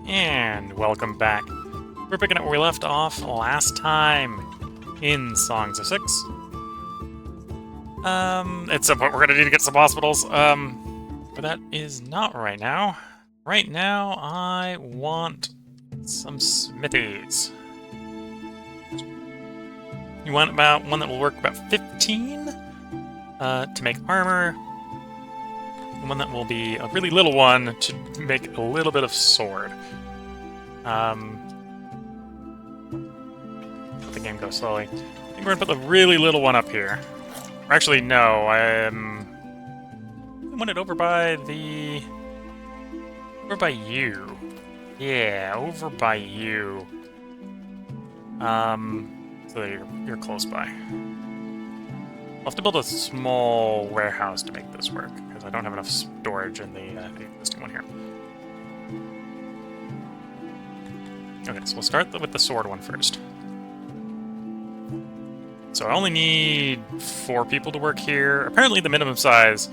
And welcome back. We're picking up where we left off last time in Songs of Six. At some point we're gonna need to get some hospitals. But that is not right now. Right now, I want some smithies. You want about one that will work about 15 to make armor. And one that will be a really little one to make a little bit of sword. Let the game go slowly. I think we're gonna put the really little one up here. Or actually, no, I want it over by the... over by you. Yeah, over by you. So you're close by. I'll have to build a small warehouse to make this work, because I don't have enough storage in the existing one here. Okay, so we'll start with the sword one first. So I only need 4 people to work here. Apparently the minimum size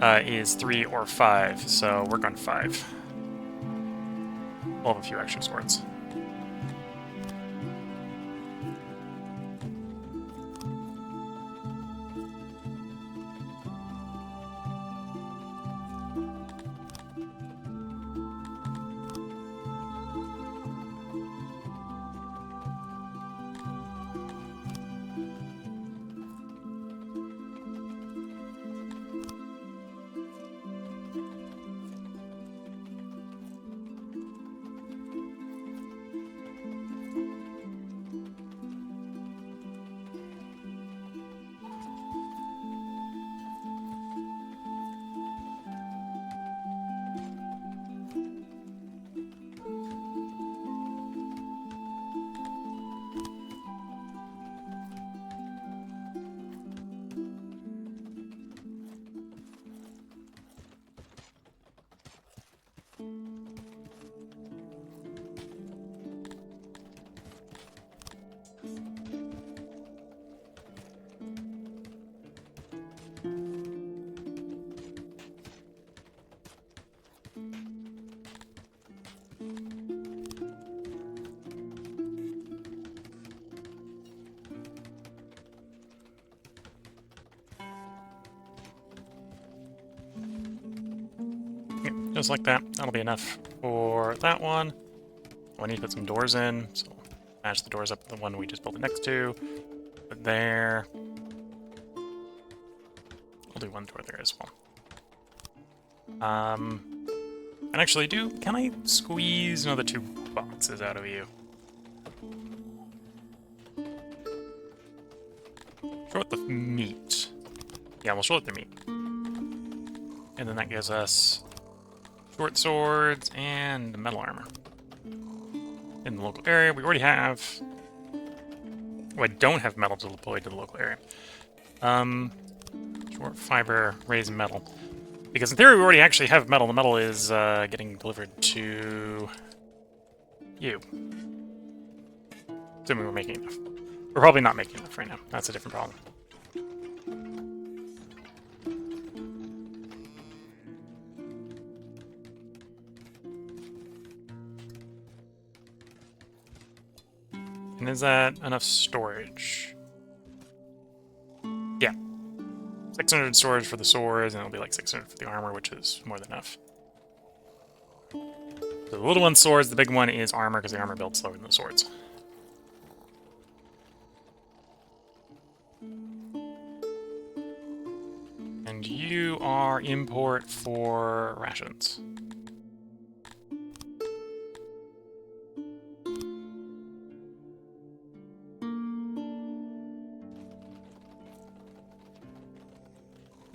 is 3 or 5, so we're going 5. We'll have a few extra swords. Just like that. That'll be enough for that one. I need to put some doors in, so match the doors up with the one we just built it next to. Put there. I'll do one door there as well. And actually, can I squeeze another 2 boxes out of you? Short the meat. Yeah, we'll short the meat. And then that gives us short swords and metal armor. In the local area, we already have... Oh, I don't have metal to deploy to the local area. Short fiber, raise metal. Because in theory, we already actually have metal. The metal is getting delivered to you. Assuming we're making enough. We're probably not making enough right now. That's a different problem. And is that enough storage? Yeah. 600 storage for the swords, and it'll be like 600 for the armor, which is more than enough. So the little one's swords, the big one is armor, because the armor builds slower than the swords. And you are import for rations.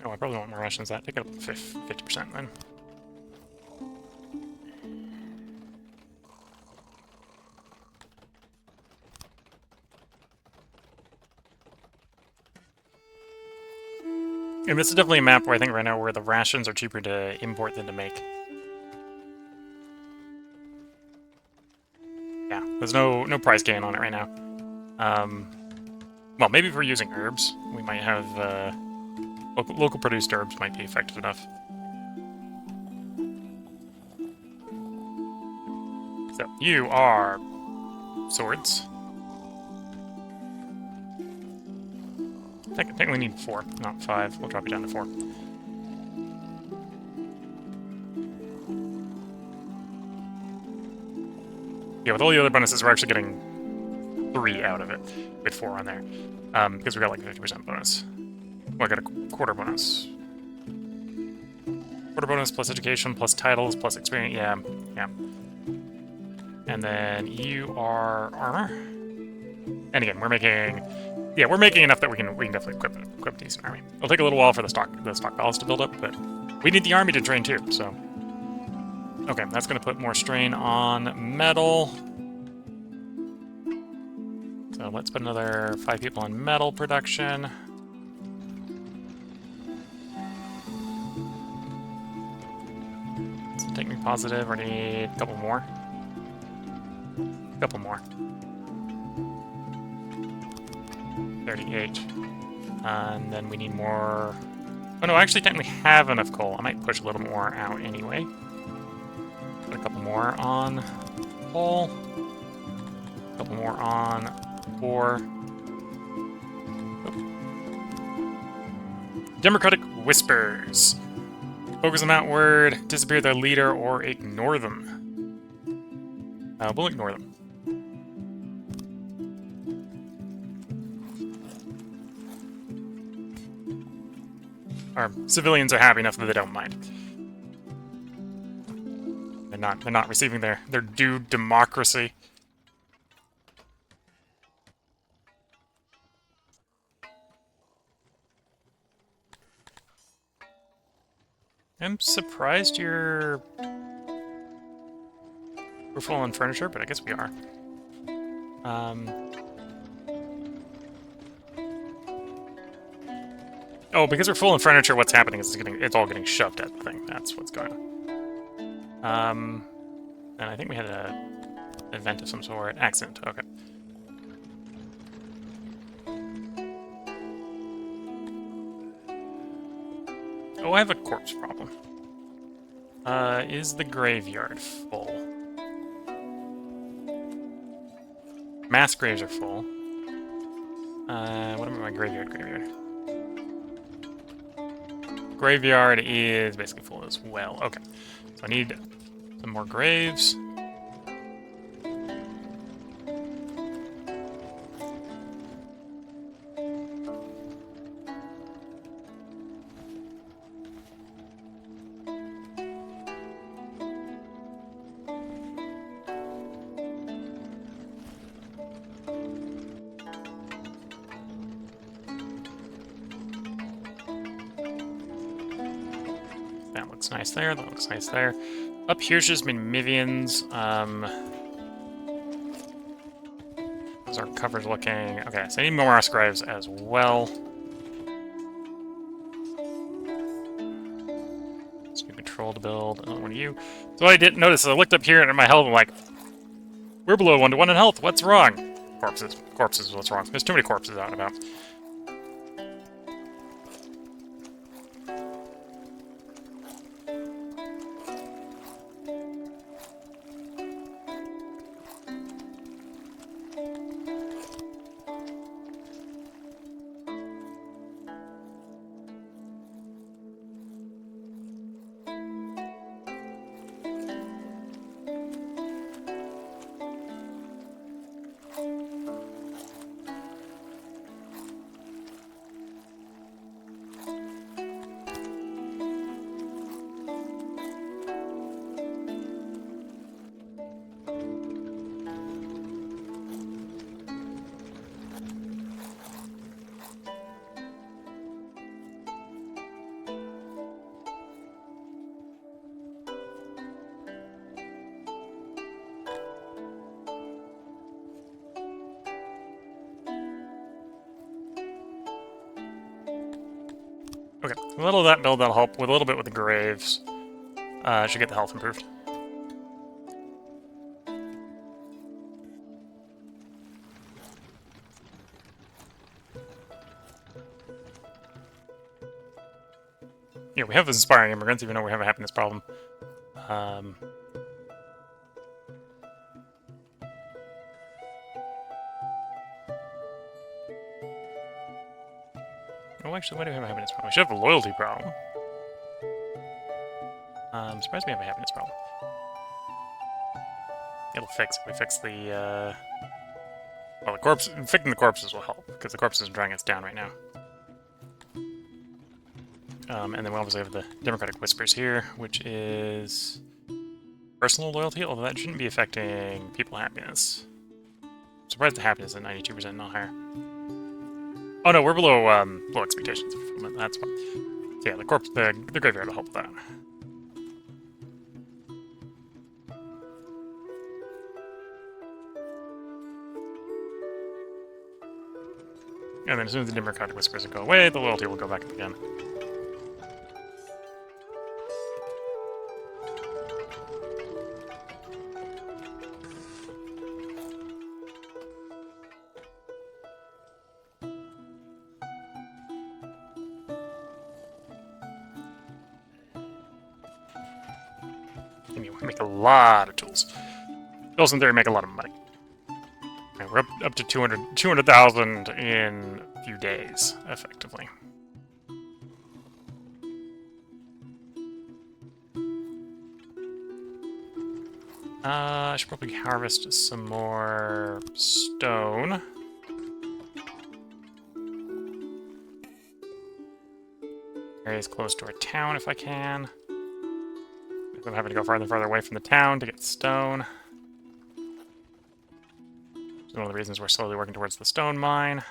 Oh, I probably want more rations than that. Take it up to 50% then. And this is definitely a map where I think right now where the rations are cheaper to import than to make. Yeah, there's no price gain on it right now. Well, maybe if we're using herbs, we might have local produced herbs might be effective enough. So, you are swords. I think we need 4, not 5. We'll drop you down to 4. Yeah, with all the other bonuses, we're actually getting 3 out of it with 4 on there. Because we got like 50% bonus. Well, I got a quarter bonus. Quarter bonus plus education plus titles plus experience. Yeah, yeah. And then you are armor. And again, we're making enough that we can definitely equip a decent army. It'll take a little while for the stockpiles to build up, but we need the army to train too. So, okay, that's going to put more strain on metal. So let's put another 5 people on metal production. So take me positive. I need a couple more. A couple more. 38. And then we need more... Oh no, I actually technically have enough coal. I might push a little more out anyway. Put a couple more on coal. A couple more on ore. Oh. Democratic Whispers. Focus them outward, disappear their leader, or ignore them. We'll ignore them. Our civilians are happy enough that they don't mind. They're not receiving their due democracy. I'm surprised we're full on furniture, but I guess we are. Oh, because we're full in furniture, what's happening is it's all getting shoved at the thing. That's what's going on. And I think we had an event of some sort. Accident, okay. Oh, I have a corpse problem. Is the graveyard full? Mass graves are full. What about my graveyard? Graveyard is basically full as well. Okay. So I need some more graves. That looks nice there. That looks nice there. Up here's just been Mivians. How's our coverage looking? Okay, so I need more scribes as well. Let's do control to build. Another one of you. So what I didn't notice is I looked up here and in my health, I'm like, we're below 1 to 1 in health. What's wrong? Corpses. Corpses is what's wrong. There's too many corpses out and about. Okay, a little of that build that'll help with a little bit with the graves. Should get the health improved. Yeah, we have inspiring immigrants, even though we have a happiness problem. Oh, actually, why do we have a happiness problem? We should have a loyalty problem. I'm surprised we have a happiness problem. It'll fix it. We fix the, well, the corpse... Fixing the corpses will help, because the corpses are dragging us down right now. And then we obviously have the Democratic Whispers here, which is personal loyalty, although that shouldn't be affecting people happiness. I'm surprised the happiness is at 92%, not higher. Oh no, we're below low expectations. That's fine. So yeah, the graveyard will help with that. And then as soon as the Democratic Whispers go away, the loyalty will go back up again. And you make a lot of tools. Tools in theory make a lot of money. And we're up to 200,000 in a few days, effectively. I should probably harvest some more stone. Areas close to our town if I can. I'm having to go farther and farther away from the town to get stone. It's one of the reasons we're slowly working towards the stone mine.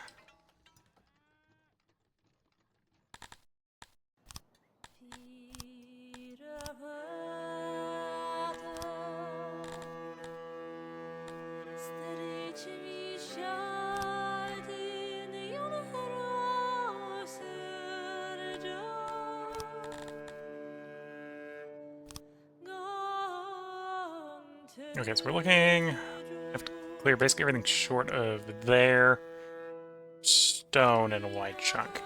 Okay, so we're looking... I have to clear basically everything short of there. Stone and a wide chunk.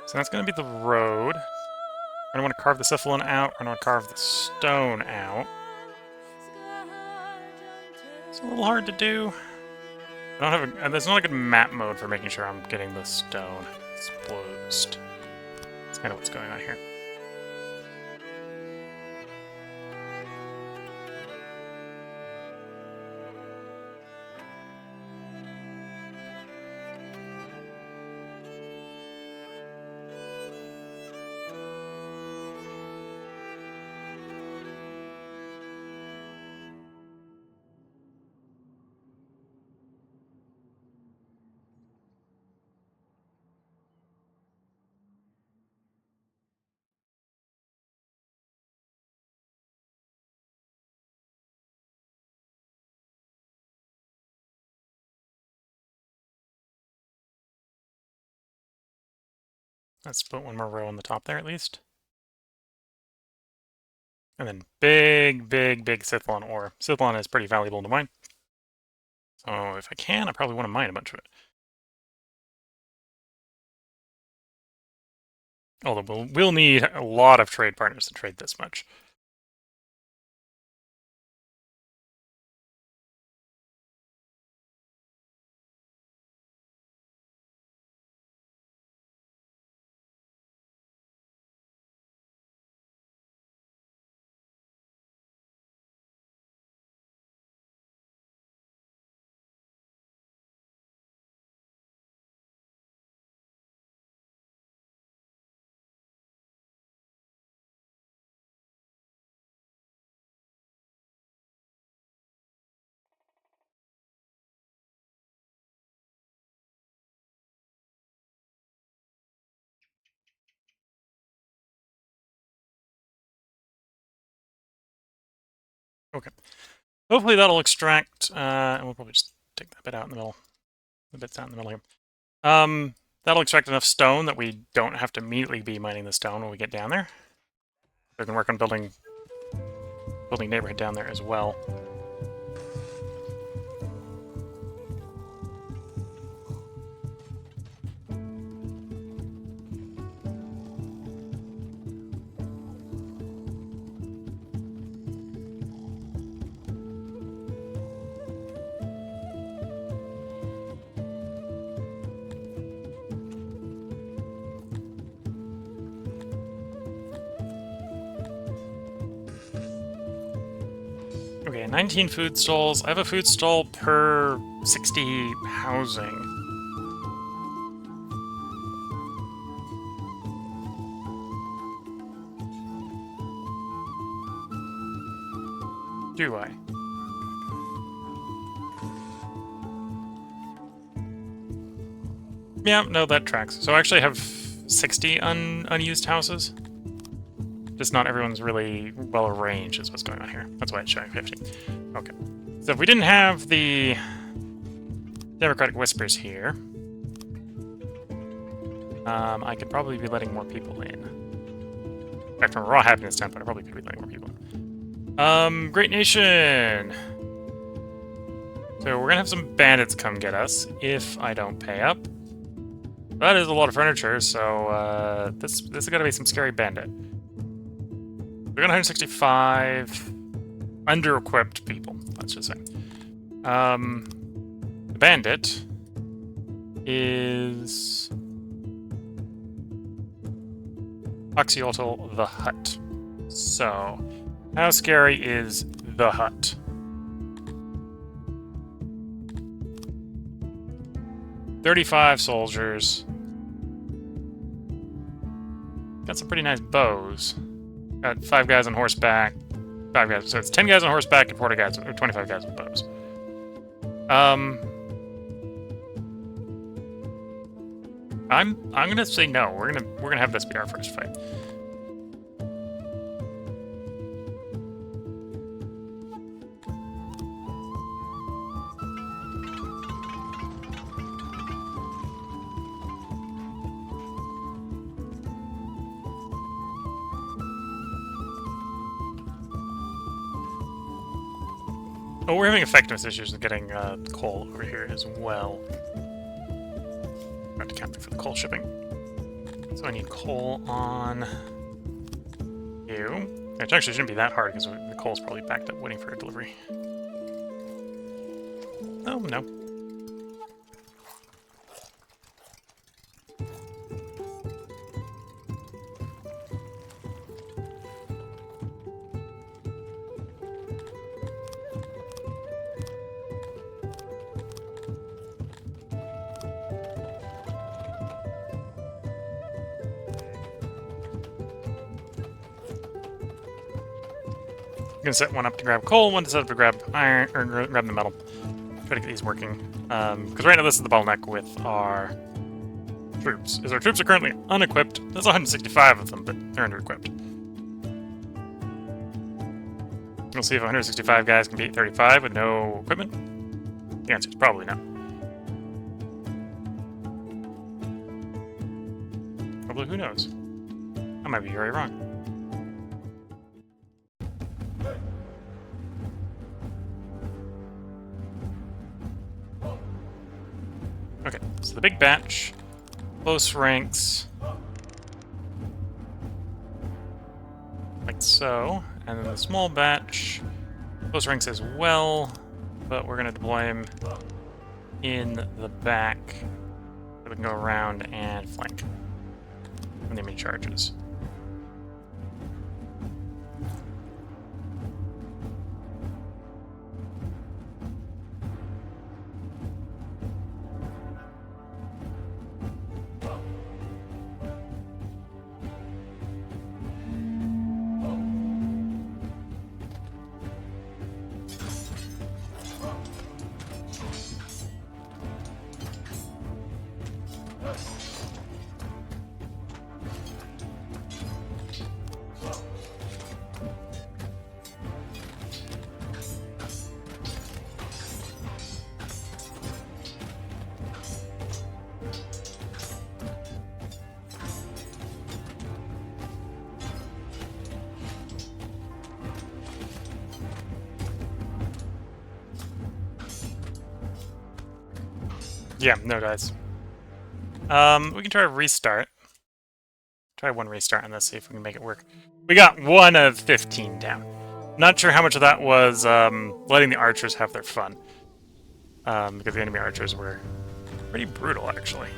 So that's going to be the road. I don't want to carve the cephalon out. I don't want to carve the stone out. It's a little hard to do. I don't have there's not a good map mode for making sure I'm getting the stone exposed. That's kind of what's going on here. Let's put one more row on the top there at least. And then big Sithlon ore. Sithlon is pretty valuable to mine. So if I can, I probably want to mine a bunch of it. Although we'll need a lot of trade partners to trade this much. Okay. Hopefully that'll extract, and we'll probably just take that bit out in the middle. The bits out in the middle here. That'll extract enough stone that we don't have to immediately be mining the stone when we get down there. We can work on building neighborhood down there as well. Okay, 19 food stalls. I have a food stall per 60 housing. Do I? Yeah, no, that tracks. So I actually have 60 unused houses. Just not everyone's really well arranged is what's going on here. That's why it's showing 50. Okay. So if we didn't have the Democratic Whispers here, I could probably be letting more people in. In fact, from a raw happiness standpoint, I probably could be letting more people in. Great Nation! So we're gonna have some bandits come get us if I don't pay up. That is a lot of furniture, so this is gonna be some scary bandit. We're gonna 165 under-equipped people, let's just say. The bandit is Oxyotl the Hut. So, how scary is the hut? "35 soldiers. Got some pretty nice bows. Got 5 guys on horseback. 5 guys. So it's 10 guys on horseback and 40 guys, or 25 guys with bows. I'm gonna say no. We're gonna have this be our first fight. Oh, we're having effectiveness issues with getting coal over here as well. I have to count for the coal shipping. So I need coal on you. Which actually shouldn't be that hard because the coal's probably backed up waiting for a delivery. Oh, no. I'm gonna set one up to grab coal, one to set up to grab iron, or grab the metal. Try to get these working. Because right now this is the bottleneck with our troops. Our troops are currently unequipped. There's 165 of them, but they're under-equipped. We'll see if 165 guys can beat 35 with no equipment. The answer is probably no. Although, who knows? I might be very wrong. Okay, so the big batch, close ranks, like so, and then the small batch, close ranks as well, but we're going to deploy him in the back so we can go around and flank when the enemy charges. Yeah, no dice. We can try a restart. Try one restart on this, see if we can make it work. We got 1 of 15 down. Not sure how much of that was letting the archers have their fun. Because the enemy archers were pretty brutal, actually.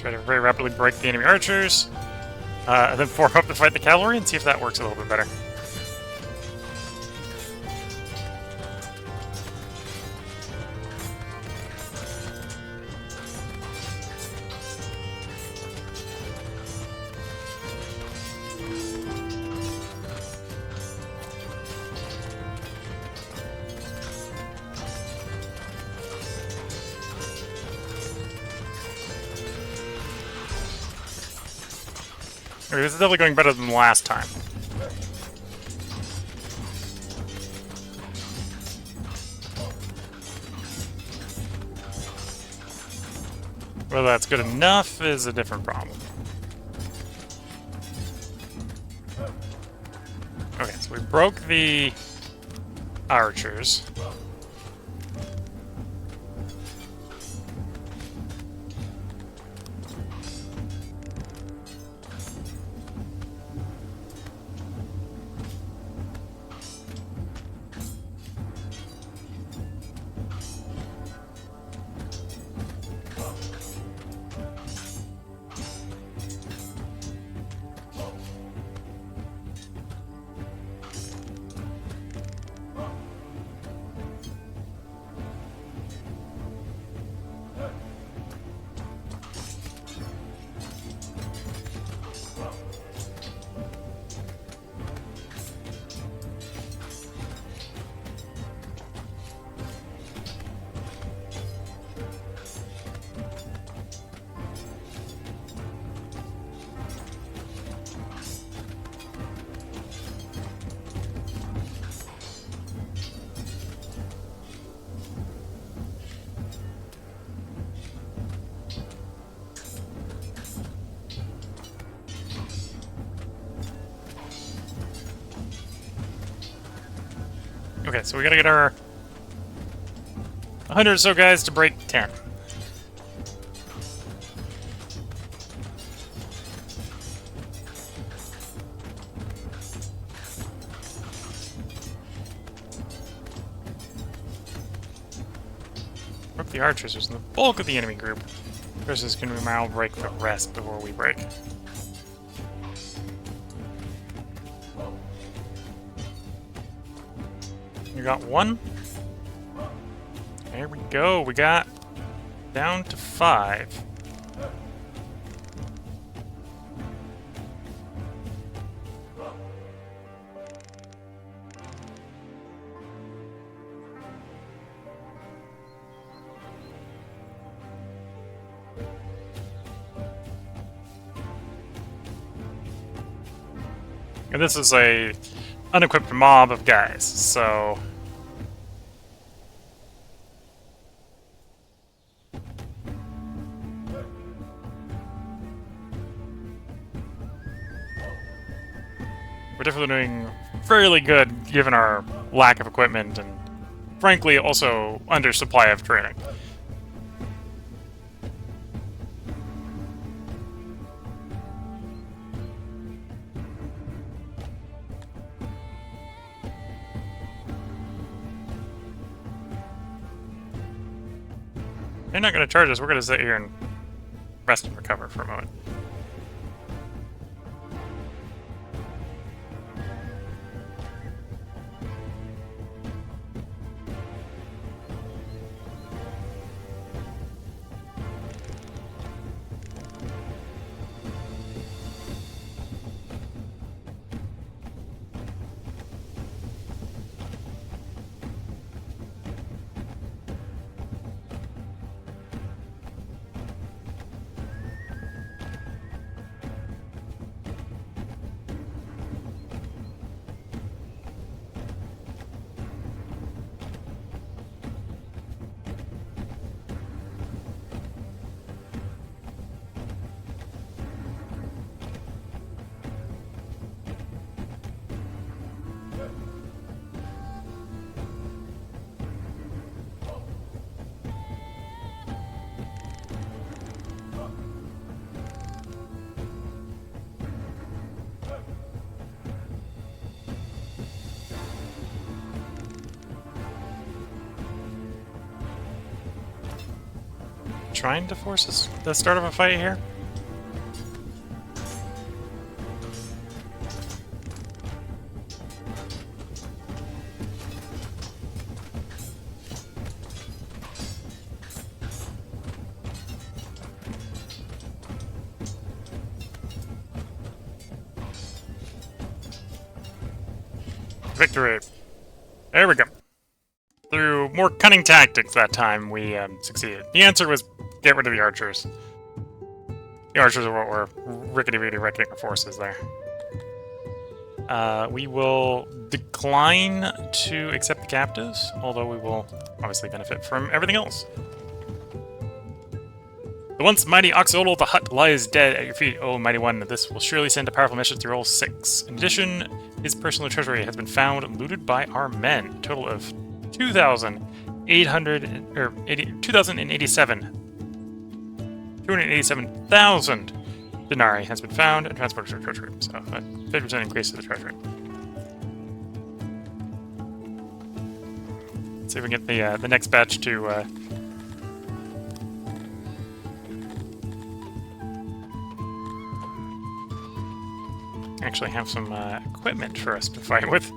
Try to very rapidly break the enemy archers. And then form up to fight the cavalry and see if that works a little bit better. Okay, this is definitely going better than last time. Whether that's good enough is a different problem. Okay, so we broke the archers. Okay, so we gotta get our 100 or so guys to break 10. Broke the archers was in the bulk of the enemy group. This is gonna be my break the rest before we break. You got one? There we go. We got down to 5. And this is a unequipped mob of guys, so we're definitely doing fairly good given our lack of equipment and frankly also undersupply of training. They're not going to charge us. We're going to sit here and rest and recover for a moment. Trying to force the start of a fight here? victory. There we go. Through more cunning tactics that time, we succeeded. The answer was get rid of the archers. The archers are what were rickety-rickety reckoning our forces there. We will decline to accept the captives, although we will obviously benefit from everything else. The once mighty Oxodal the Hutt lies dead at your feet, O mighty one. This will surely send a powerful message through all 6. In addition, his personal treasury has been found looted by our men. A total of 287,000 denarii has been found and transported to the treasury. So, a 50% increase to the treasury. Let's see if we can get the next batch to actually have some equipment for us to fight with.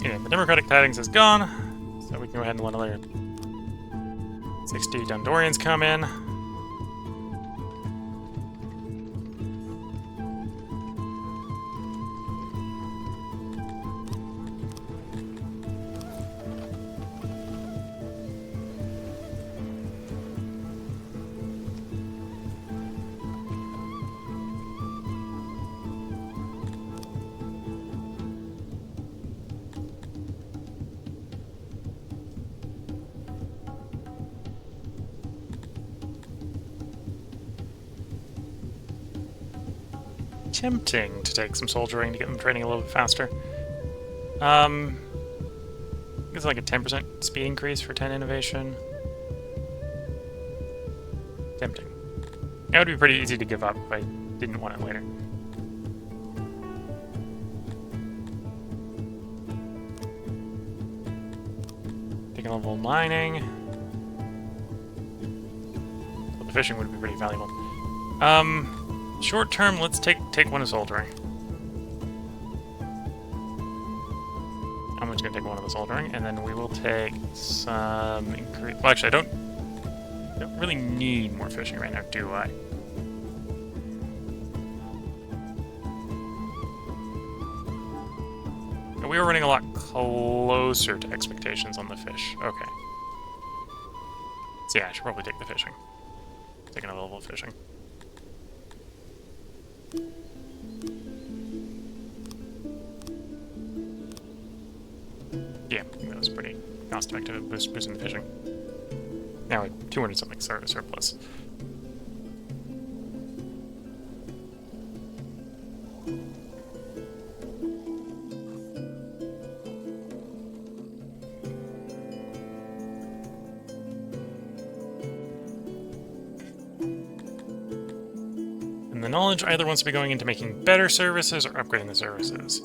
Yeah, the Democratic Tidings is gone, so we can go ahead and let another 60 Dondorians come in. Tempting to take some soldiering to get them training a little bit faster. It's like a 10% speed increase for 10 innovation. Tempting. It would be pretty easy to give up if I didn't want it later. Taking level mining. Well, the fishing would be pretty valuable. Short term, let's take one of soldiering. I'm just gonna take one of the soldiering, and then we will take some increase. Well, actually, I don't really need more fishing right now, do I? We were running a lot closer to expectations on the fish. Okay. So yeah, I should probably take the fishing. Take another level of fishing. Yeah, that was pretty cost-effective at boosting the fishing. Now, 200-something surplus. And the knowledge either wants to be going into making better services or upgrading the services.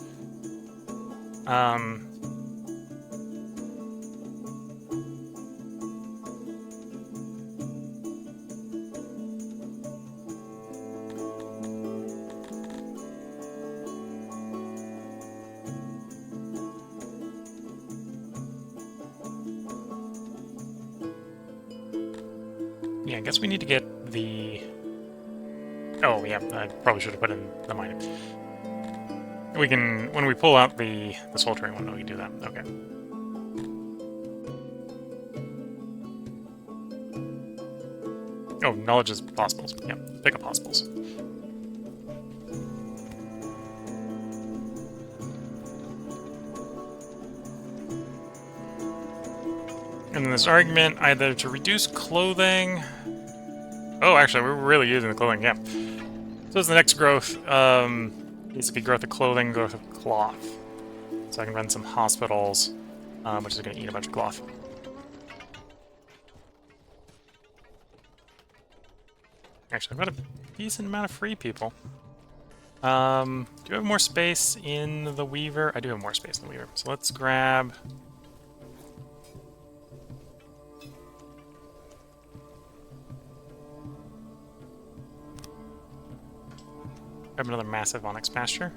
Yeah, I guess we need to get the... Oh, yeah, I probably should have put in the mining. We can... When we pull out the soldiering one, we can do that. Okay. Oh, knowledge is possibles. Yeah, pick up possibles. And then this argument, either to reduce clothing... Oh, actually, we're really using the clothing, yeah. So as the next growth, needs to be growth of clothing, growth of cloth. So I can run some hospitals, which is going to eat a bunch of cloth. Actually, I've got a decent amount of free people. Do I have more space in the Weaver? I do have more space in the Weaver. So let's grab... Grab another massive onyx pasture.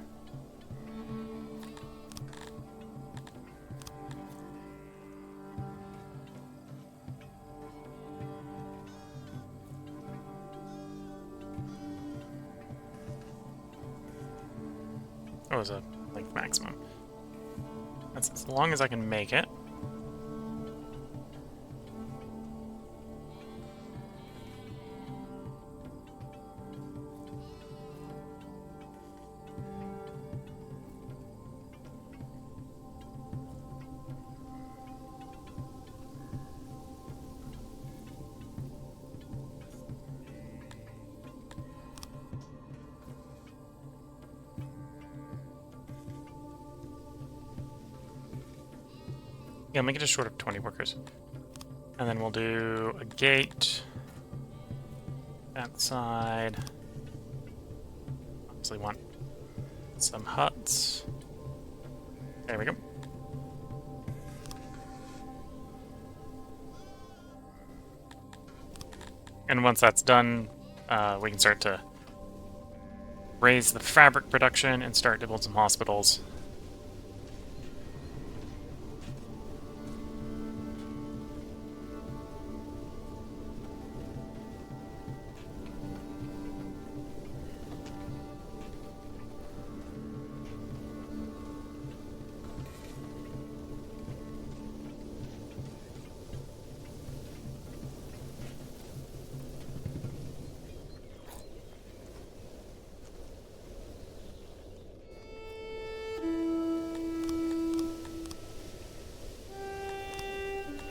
What was a length maximum? That's as long as I can make it. Yeah, make it just short of 20 workers. And then we'll do a gate. That side. Obviously want some huts. There we go. And once that's done, we can start to raise the fabric production and start to build some hospitals.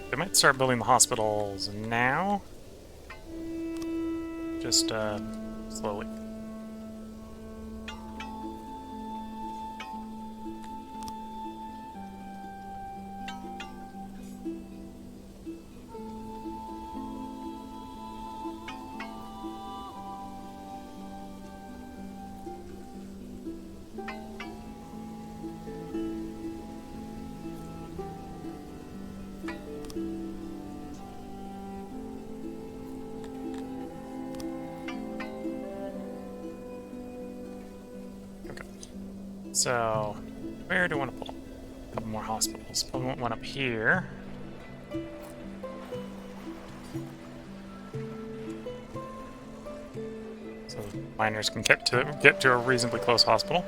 I might start building the hospitals now. Just slowly. So, where do I want to pull? A couple more hospitals. Probably want one up here. So miners can get to a reasonably close hospital.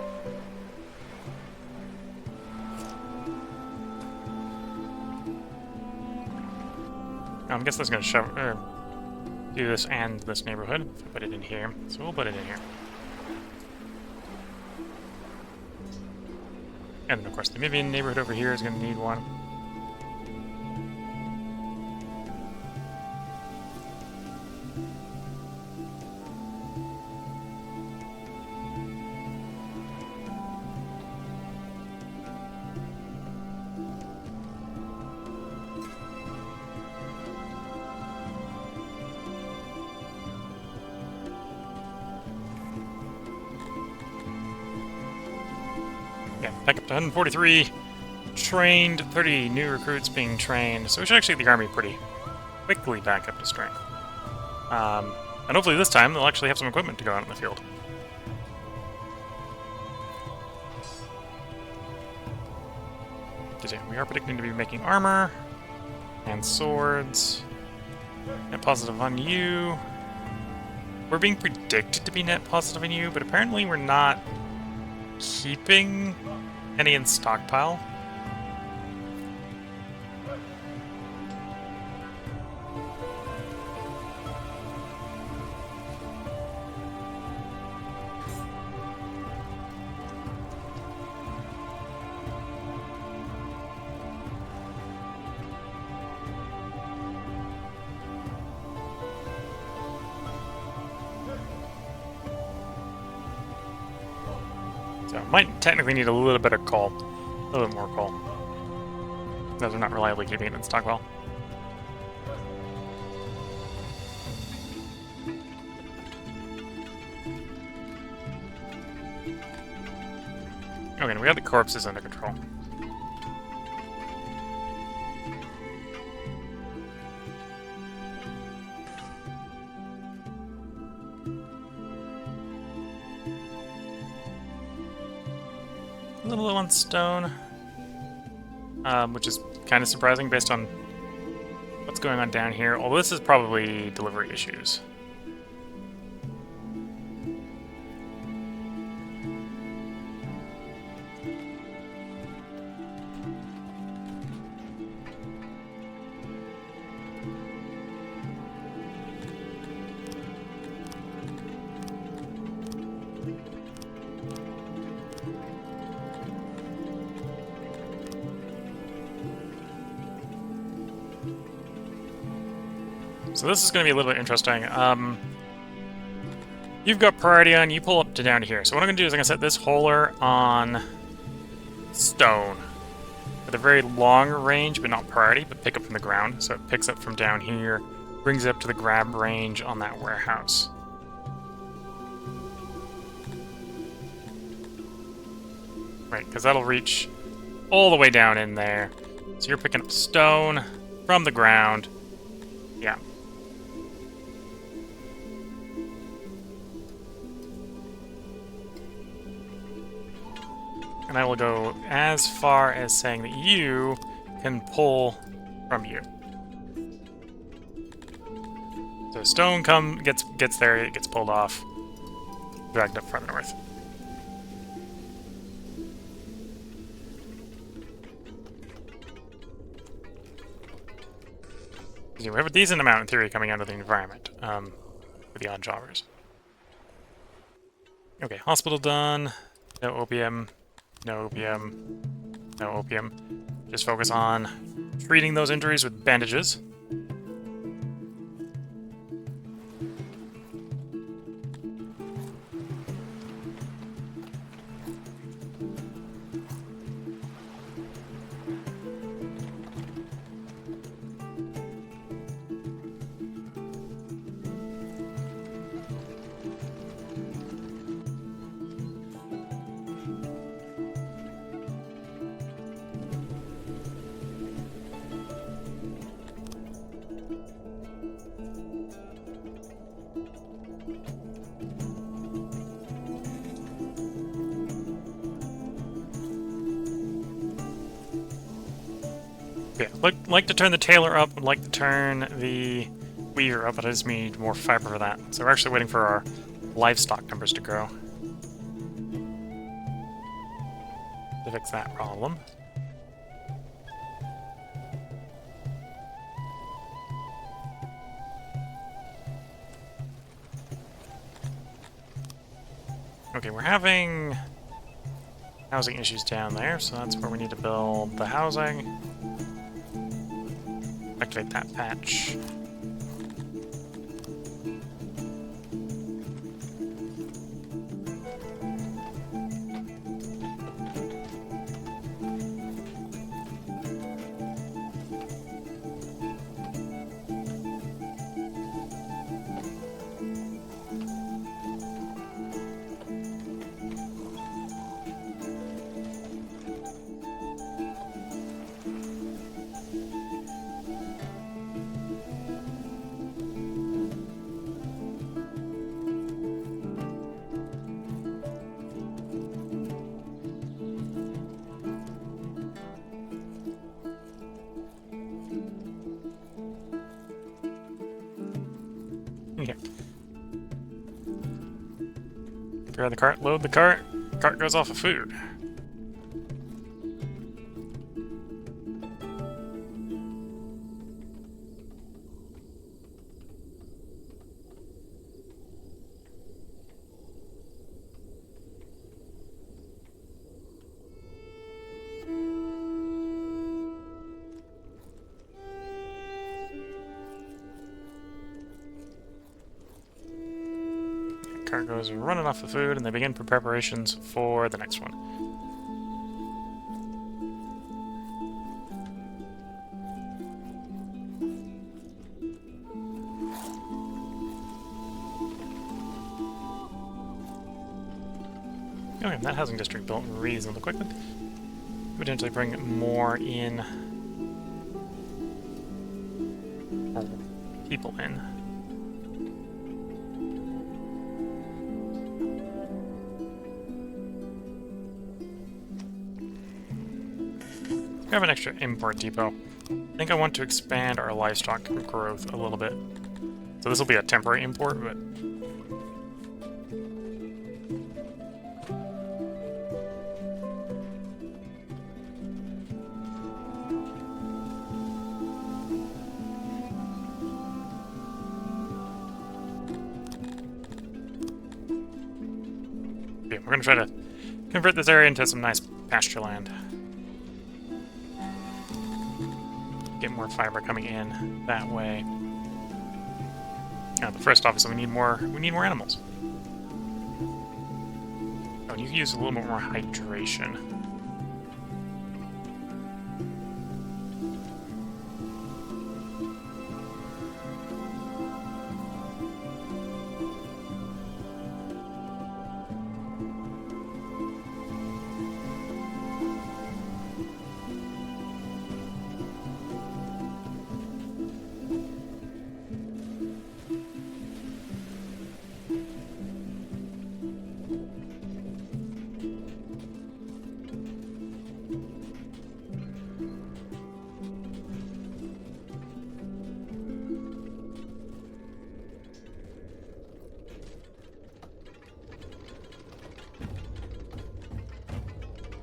I guess that's going to do this and this neighborhood. If I put it in here, so we'll put it in here. And then, of course, the Mivian neighborhood over here is going to need one. Yeah, back up to 143. Trained, 30 new recruits being trained. So we should actually get the army pretty quickly back up to strength. And hopefully this time they'll actually have some equipment to go out in the field. Because yeah, we are predicting to be making armor and swords. Net positive on you. We're being predicted to be net positive on you, but apparently we're not keeping any in stockpile. So might technically need a little bit of coal. A little bit more coal. Those are not reliably keeping it in stockpile. Okay, we got the corpses under control. A little low on stone, which is kind of surprising based on what's going on down here. Although this is probably delivery issues. So this is going to be a little bit interesting. You've got priority on, you pull up to down to here. So what I'm going to do is I'm going to set this holer on stone. With a very long range, but not priority, but pick up from the ground. So it picks up from down here, brings it up to the grab range on that warehouse. Right, because that'll reach all the way down in there. So you're picking up stone from the ground. Yeah. And I will go as far as saying that you can pull from you. So stone gets there, it gets pulled off, dragged up farther north. We have a decent amount in theory coming out of the environment with the odd jobbers. Okay, hospital done. No opium. No opium. No opium. Just focus on treating those injuries with bandages. Yeah, like to turn the tailor up, would like to turn the weaver up, but I just need more fiber for that. So we're actually waiting for our livestock numbers to grow to fix that problem. Okay, we're having housing issues down there, so that's where we need to build the housing. Activate that patch. Okay. Grab the cart, load the cart. Cart goes off of food. Cart goes running off the food, and they begin preparations for the next one. Okay, that housing district built reasonably quickly. Potentially bring more in. More people in. We have an extra import depot. I think I want to expand our livestock growth a little bit. So this will be a temporary import, but... yeah, we're going to try to convert this area into some nice pasture land. Get more fiber coming in that way. But first, obviously, we need more animals. Oh, and you can use a little bit more hydration.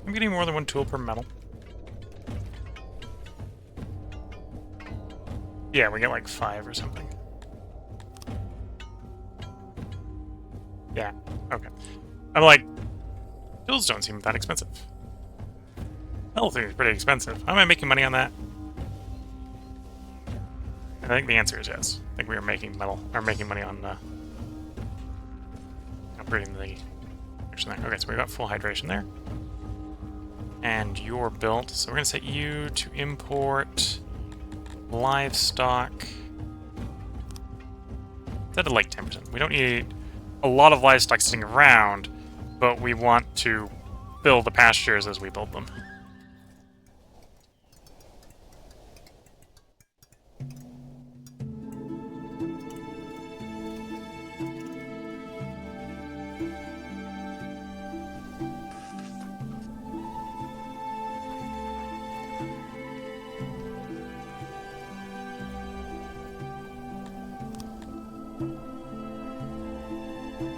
I'm getting more than one tool per metal. Yeah, we get like 5 or something. Yeah, okay. I'm like, tools don't seem that expensive. Metal seems pretty expensive. Am I making money on that? I think the answer is yes. I think we are making money on upgrading the action there. Okay, so we got full hydration there. And you're built, so we're gonna set you to import livestock. Set to like 10%. We don't need a lot of livestock sitting around, but we want to build the pastures as we build them.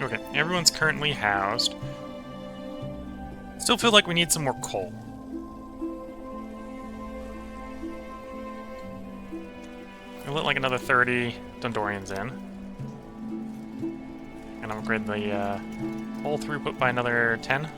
Okay, everyone's currently housed. Still feel like we need some more coal. We'll let like another 30 Dondorians in. And upgrade the coal throughput by another 10.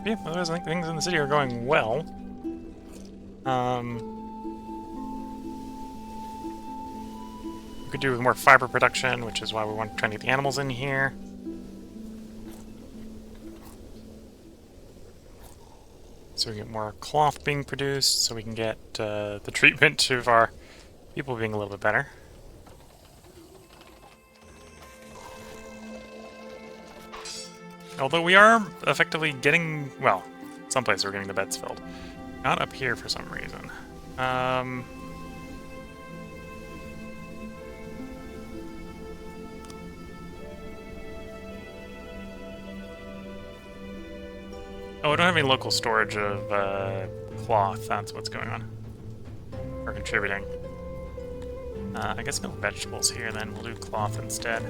Yeah, otherwise I think things in the city are going well. We could do with more fiber production, which is why we want to try and get the animals in here. So we get more cloth being produced, so we can get the treatment of our people being a little bit better. Although we are effectively getting, well, some places we're getting the beds filled. Not up here for some reason. Oh, I don't have any local storage of cloth. That's what's going on. Or contributing. I guess no vegetables here, then. We'll do cloth instead.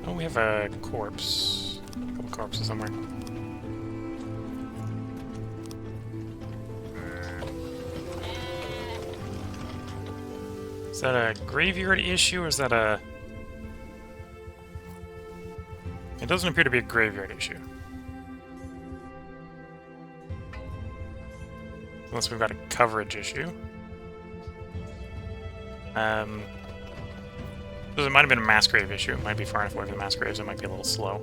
Oh, we have a corpse. A couple corpses somewhere. Is that a graveyard issue, or is that a... It doesn't appear to be a graveyard issue. Unless we've got a coverage issue. So it might have been a mass grave issue. It might be far enough away from the mass graves. It might be a little slow.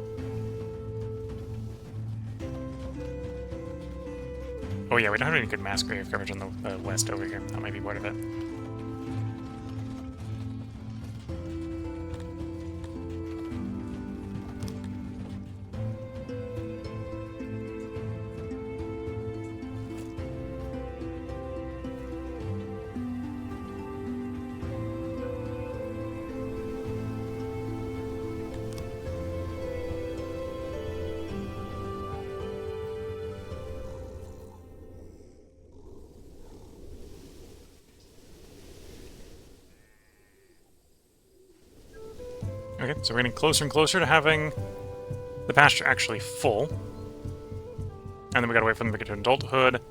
Oh yeah, we don't have any good mass grave coverage on the west over here. That might be part of it. Okay, so we're getting closer and closer to having the pasture actually full. And then we gotta wait for them to get to adulthood,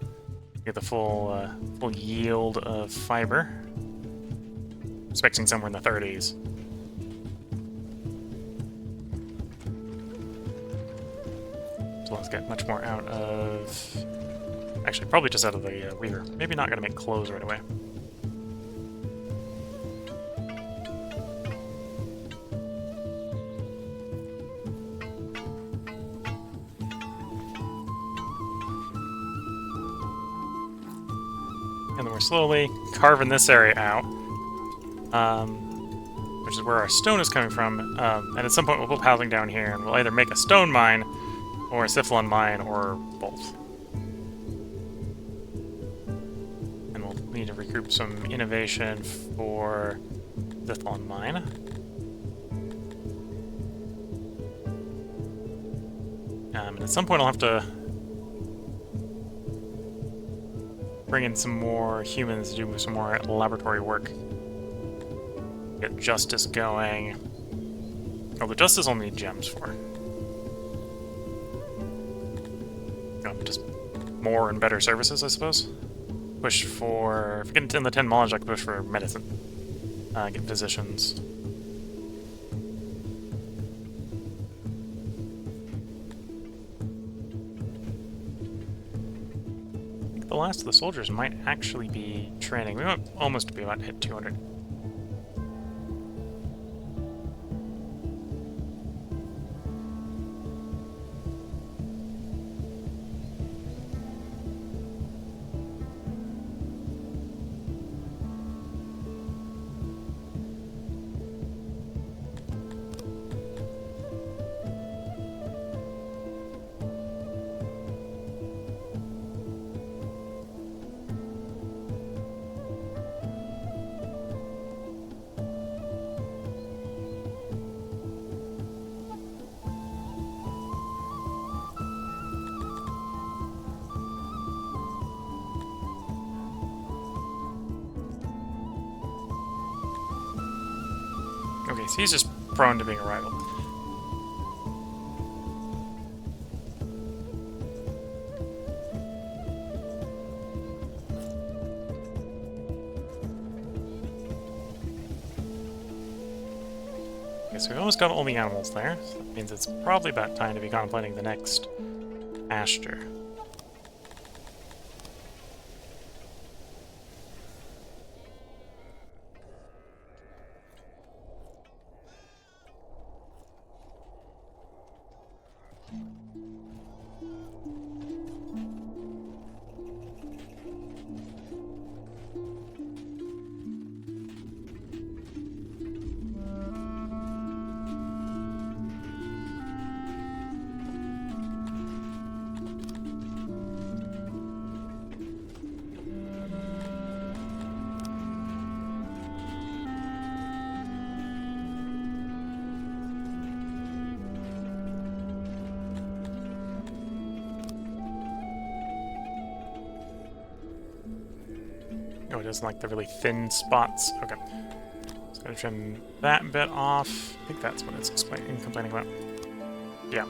get the full full yield of fiber. Expecting somewhere in the 30s. So let's get much more out of... Actually, probably just out of the weaver. Maybe not gonna make clothes right away. And then we're slowly carving this area out, which is where our stone is coming from. And at some point we'll put housing down here, and we'll either make a stone mine, or a Syphilis mine, or both. And we'll need to regroup some innovation for Syphilis mine. And at some point I'll have to bring in some more humans to do some more laboratory work. Get justice going. Oh, the justice only need gems for. Just more and better services, I suppose. Push for... If we get in the 10 knowledge, I can push for medicine. Get physicians. The last of the soldiers might actually be training. We might almost be about to hit 200. Okay, so he's just prone to being a rival. Okay, so we almost got all the animals there. So that means it's probably about time to be contemplating the next pasture. Oh, it doesn't like the really thin spots. Okay. Just gotta trim that bit off. I think that's what it's complaining about. Yeah.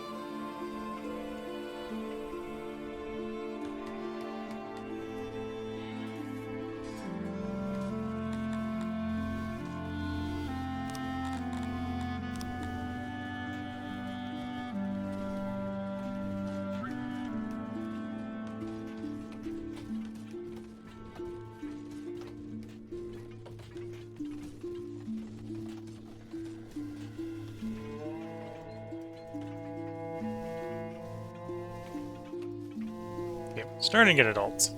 Starting to get adults.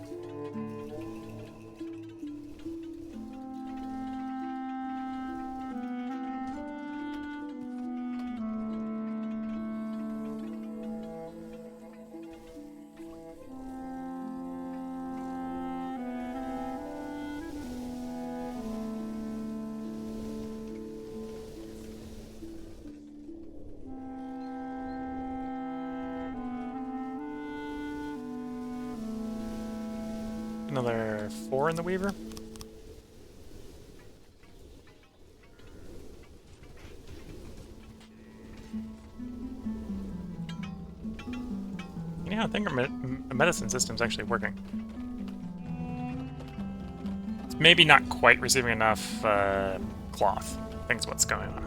Another 4 in the Weaver. You know, I think our medicine system's actually working. It's maybe not quite receiving enough cloth. I think is what's going on.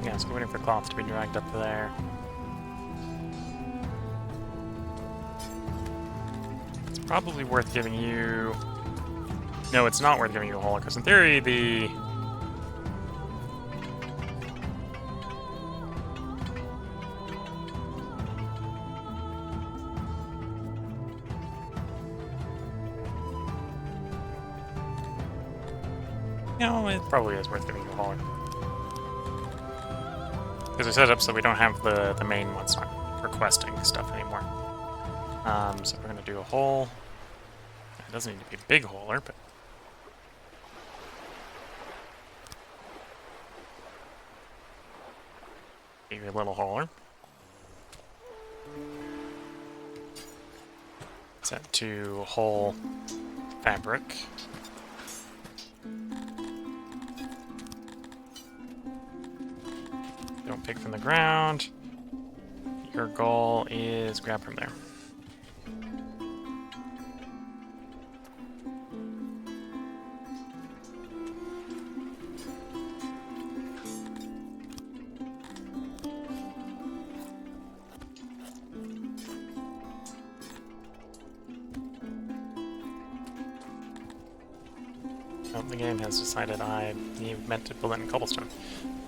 Yeah, so we're waiting for cloth to be dragged up there. It's probably worth giving you... No, it's not worth giving you a hole, because in theory, the... No, it probably is worth giving you a hauler. Because we set it up so we don't have the main ones not requesting stuff anymore. So we're going to do a hole. It doesn't need to be a big hauler, but... Maybe a little hauler. Set to whole fabric. Don't pick from the ground. Your goal is grab from there. Oh, the game has decided I meant to build it in cobblestone.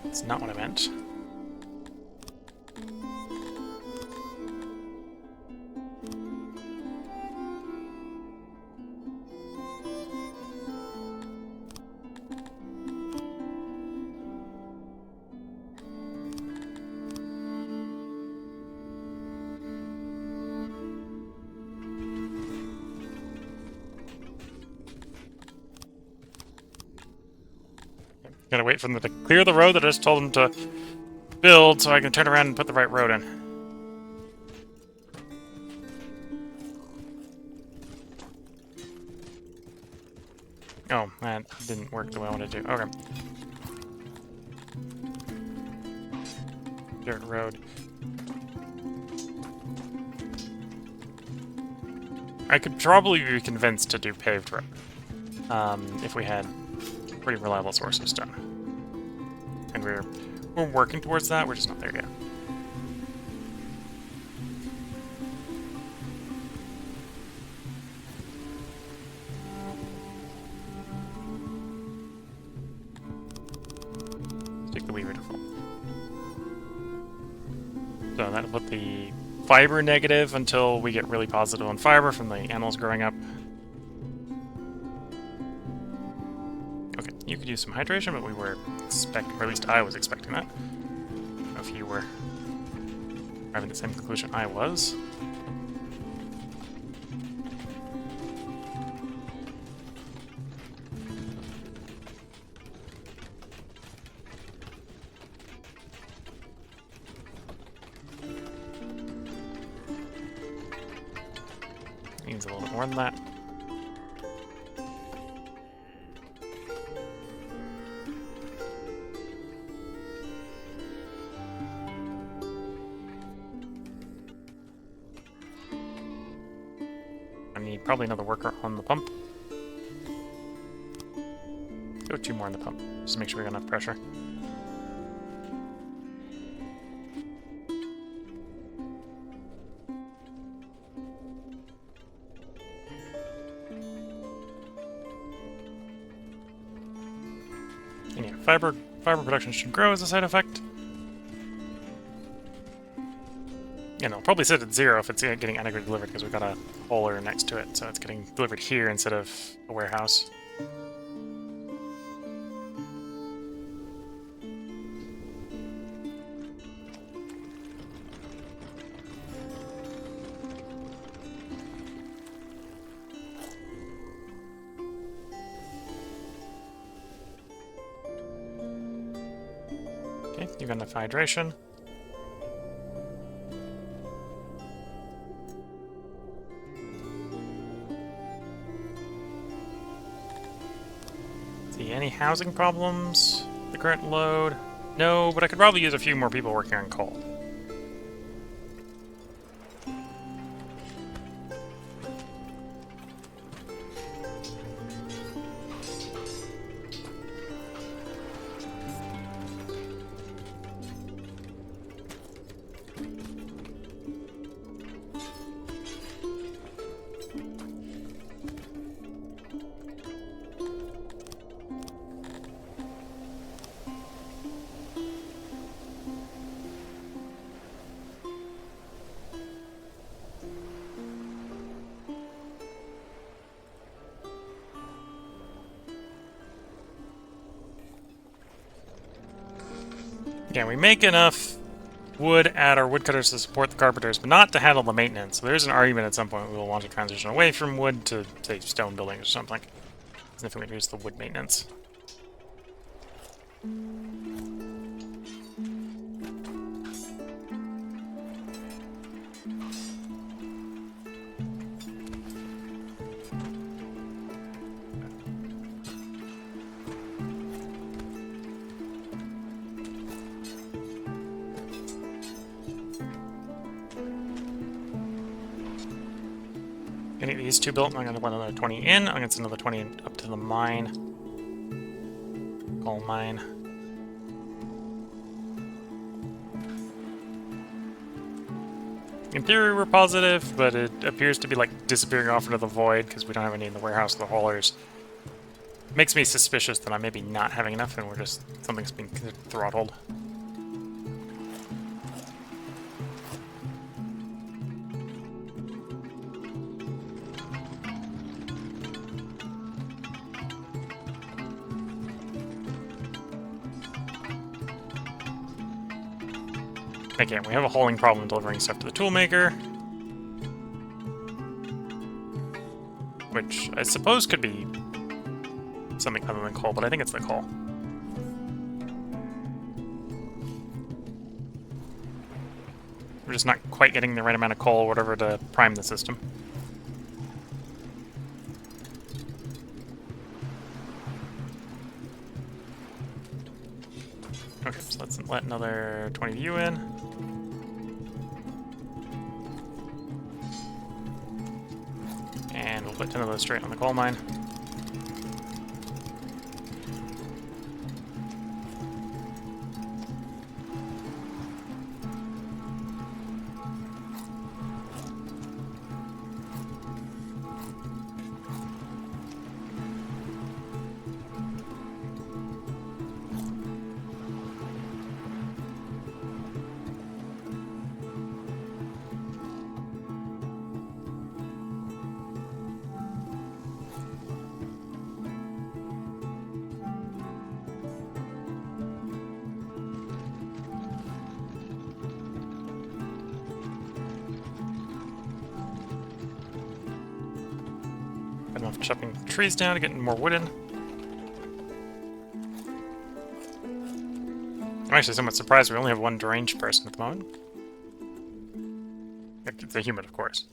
That's not what I meant. Gotta wait for them to clear the road that I just told them to build so I can turn around and put the right road in. Oh, that didn't work the way I wanted to. Okay. Dirt road. I could probably be convinced to do paved road. If we had pretty reliable source of stone. And we're working towards that, we're just not there yet. Let's take the Weaver to full. So that'll put the fiber negative until we get really positive on fiber from the animals growing up. You could use some hydration, but we were expecting, or at least I was expecting that. I don't know if you were having the same conclusion I was. Needs a little bit more than that. Probably another worker on the pump. Go 2 more on the pump, just to make sure we got enough pressure. fiber production should grow as a side effect. And it'll probably sit at 0 if it's getting integrated delivered, because we've got a hauler next to it, so it's getting delivered here instead of a warehouse. Okay, you've got enough hydration. See any housing problems? The current load? No, but I could probably use a few more people working on coal. Yeah, we make enough wood at our woodcutters to support the carpenters, but not to handle the maintenance. So there's an argument at some point we will want to transition away from wood to, say, stone buildings or something. Significantly reduce the wood maintenance. Gonna get these 2 built, and I'm gonna put another 20 in. I'm gonna send another 20 up to the mine. Coal mine. In theory, we're positive, but it appears to be like disappearing off into the void because we don't have any in the warehouse or the haulers. Makes me suspicious that I may be not having enough and we're just, something's being throttled. Again, we have a hauling problem delivering stuff to the toolmaker. Which I suppose could be something other than coal, but I think it's the coal. We're just not quite getting the right amount of coal or whatever to prime the system. Okay, so let's let another 20 of you in. And we'll put 10 of those straight on the coal mine. Enough chopping trees down to get more wood in. I'm actually somewhat surprised we only have one deranged person at the moment. It's a human, of course.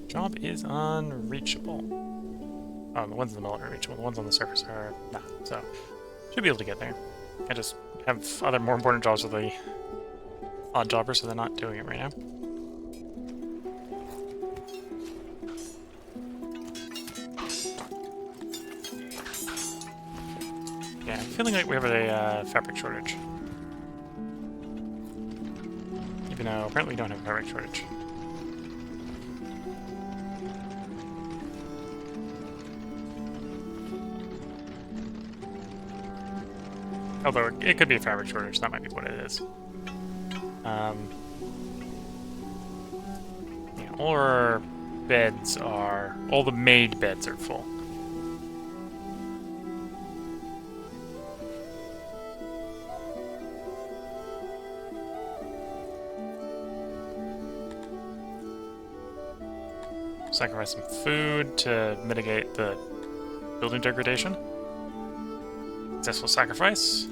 Job is unreachable. Oh, the ones in the middle are reachable. The ones on the surface are not. So, should be able to get there. I just have other more important jobs with the odd jobbers, so they're not doing it right now. Yeah, feeling like we have a fabric shortage. Even though apparently we don't have a fabric shortage. Although it could be a fabric shortage, that might be what it is. Yeah, all our beds are... all the made beds are full. Sacrifice some food to mitigate the building degradation. Successful sacrifice.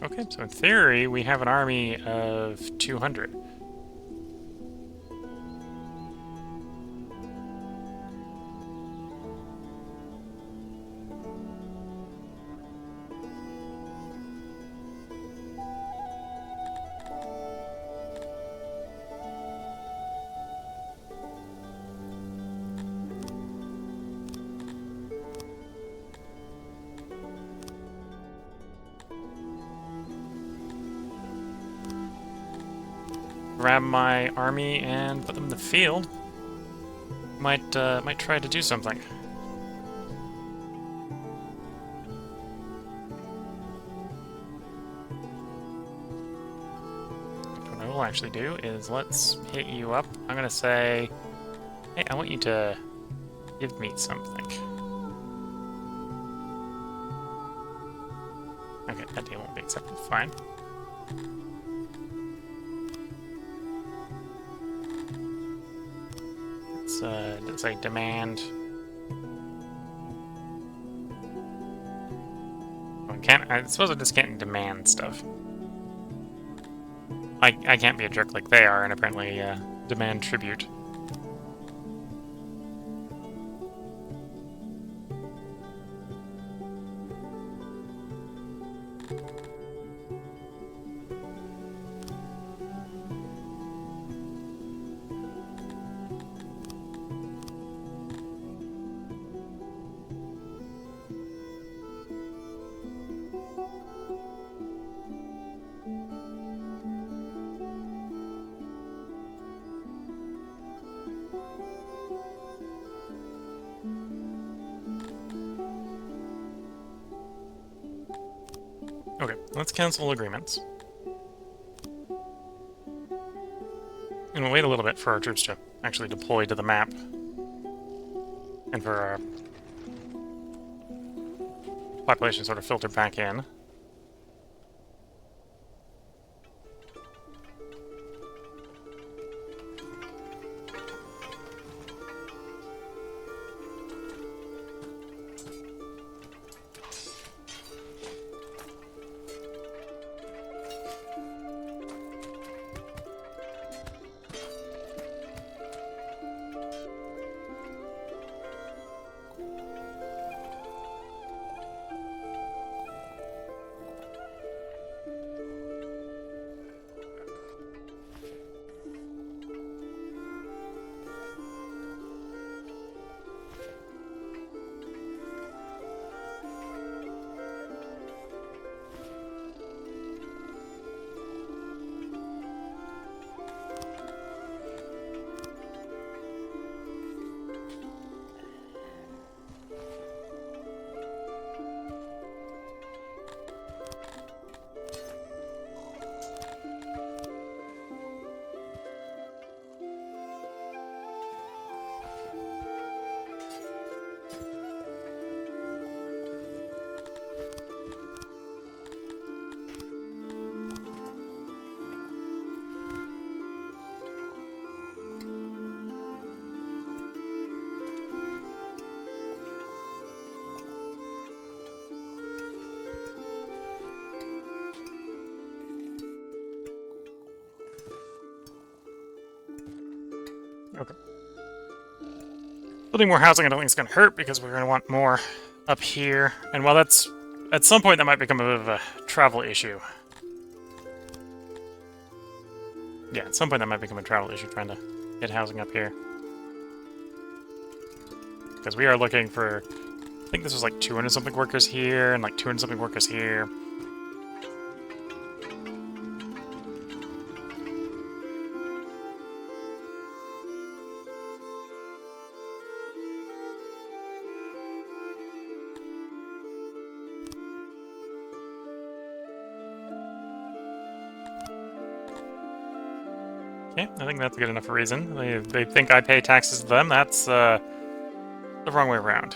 Okay, so in theory, we have an army of 200. Grab my army and put them in the field. Might try to do something. What I will actually do is let's hit you up. I'm gonna say, hey, I want you to give me something. Okay, that deal won't be accepted. Fine. Let's say demand. I suppose I just can't demand stuff. I can't be a jerk like they are and apparently demand tribute. Okay, let's cancel agreements. And we'll wait a little bit for our troops to actually deploy to the map. And for our population sort of filter back in. Okay. Building more housing I don't think is going to hurt because we're going to want more up here. And while that's... at some point that might become a bit of a travel issue. Yeah, at some point that might become a travel issue, trying to get housing up here. Because we are looking for... I think this was like 200-something workers here, and like 200-something workers here. Okay, I think that's a good enough reason. They think I pay taxes to them. That's the wrong way around.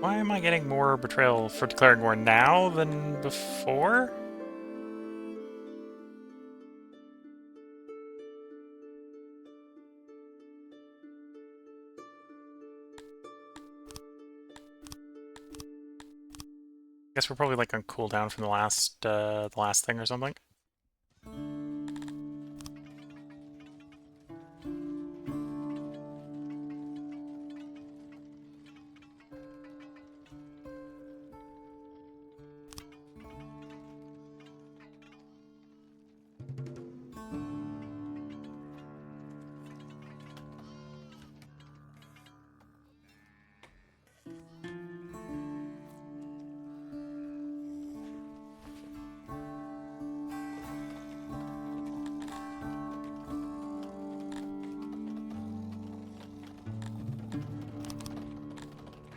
Why am I getting more betrayal for declaring war now than before? Guess we're probably like on cooldown from the last thing or something.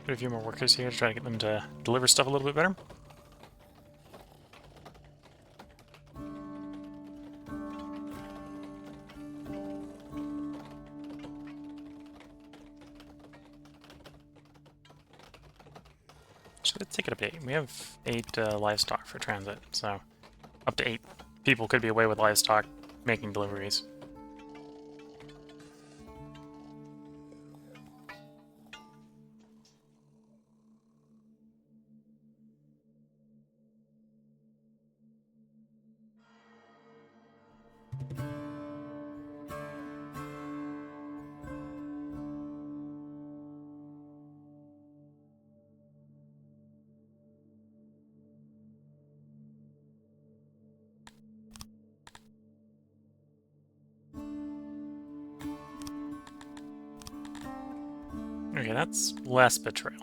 Put a few more workers here to try to get them to deliver stuff a little bit better. Let's take it up to 8. We have 8 livestock for transit, so up to 8 people could be away with livestock making deliveries. Okay, that's less betrayal.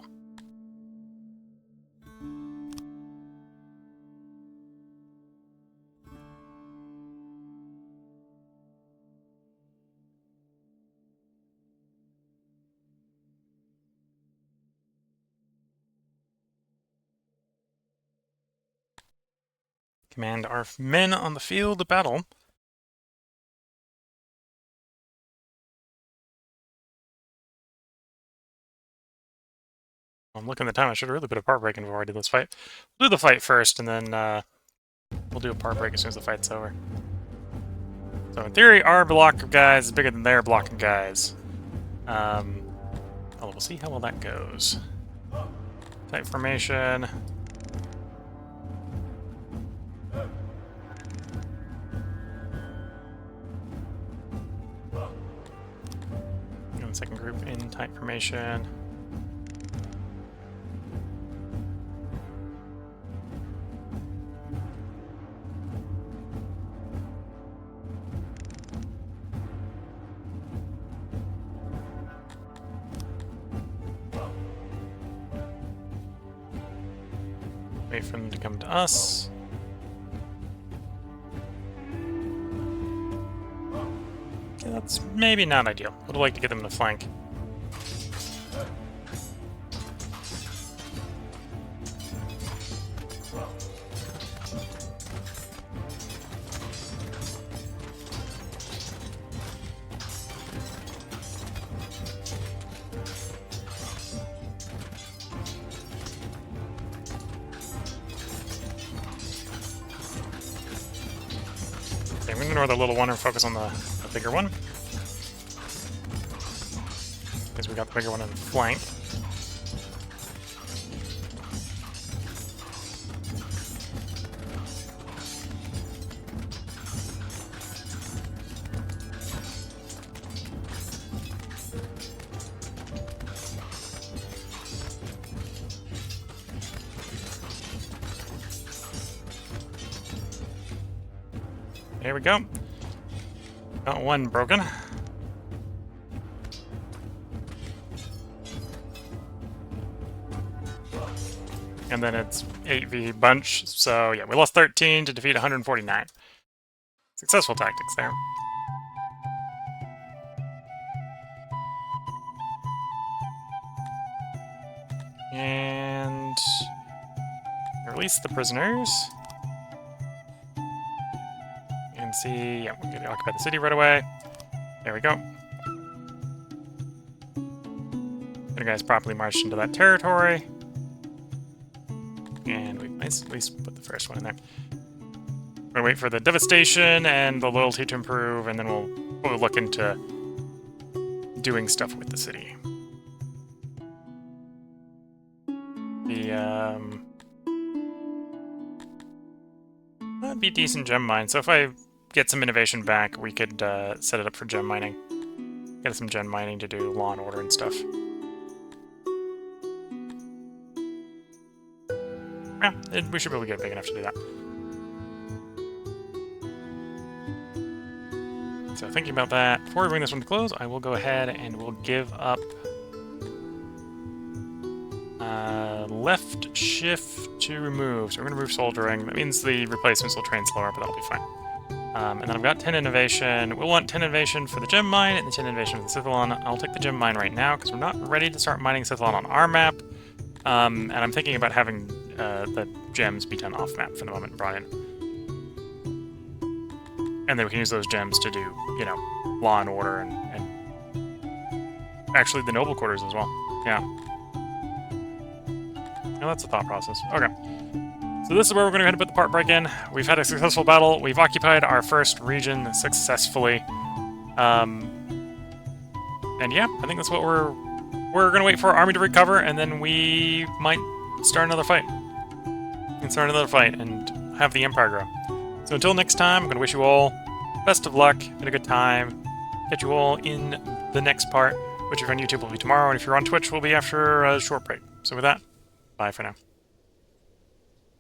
Command our men on the field of battle. I'm looking at the time. I should have really put a part break in before I did this fight. We'll do the fight first, and then we'll do a part break as soon as the fight's over. So in theory, our block of guys is bigger than their block of guys. Oh, we'll see how well that goes. Tight formation. And the second group in tight formation. Wait for them to come to us. Okay, that's maybe not ideal. Would like to get them to flank. Okay, I'm going to ignore the little one and focus on the bigger one. Because we got the bigger one in flank. here we go. Got one broken. And then it's 8v bunch, so yeah, we lost 13 to defeat 149. Successful tactics there. And release the prisoners. And see, yeah, we're gonna occupy the city right away. There we go. You guys properly marched into that territory. And we might at least put the first one in there. We're gonna wait for the devastation and the loyalty to improve, and then we'll look into doing stuff with the city. That'd be decent gem mine. So if I get some innovation back, we could set it up for gem mining. Get some gem mining to do law and order and stuff. Yeah, we should be able to get big enough to do that. So thinking about that, before we bring this one to close, I will go ahead and we'll give up left shift to remove. So we're going to remove soldiering. That means the replacements will train slower, but that'll be fine. And then I've got 10 innovation. We'll want 10 innovation for the gem mine and the 10 innovation for the Scythalon. I'll take the gem mine right now because we're not ready to start mining Scythalon on our map. And I'm thinking about having the gems be done off map for the moment, brought in. And then we can use those gems to do, you know, law and order and actually the noble quarters as well. Yeah. And that's the thought process. Okay. So this is where we're going to go ahead and put the part break in. We've had a successful battle. We've occupied our first region successfully. And yeah, I think that's what we're going to wait for our army to recover, and then we might start another fight. And have the Empire grow. So until next time, I'm going to wish you all best of luck, and a good time. Catch you all in the next part, which if you're on YouTube will be tomorrow, and if you're on Twitch will be after a short break. So with that, bye for now.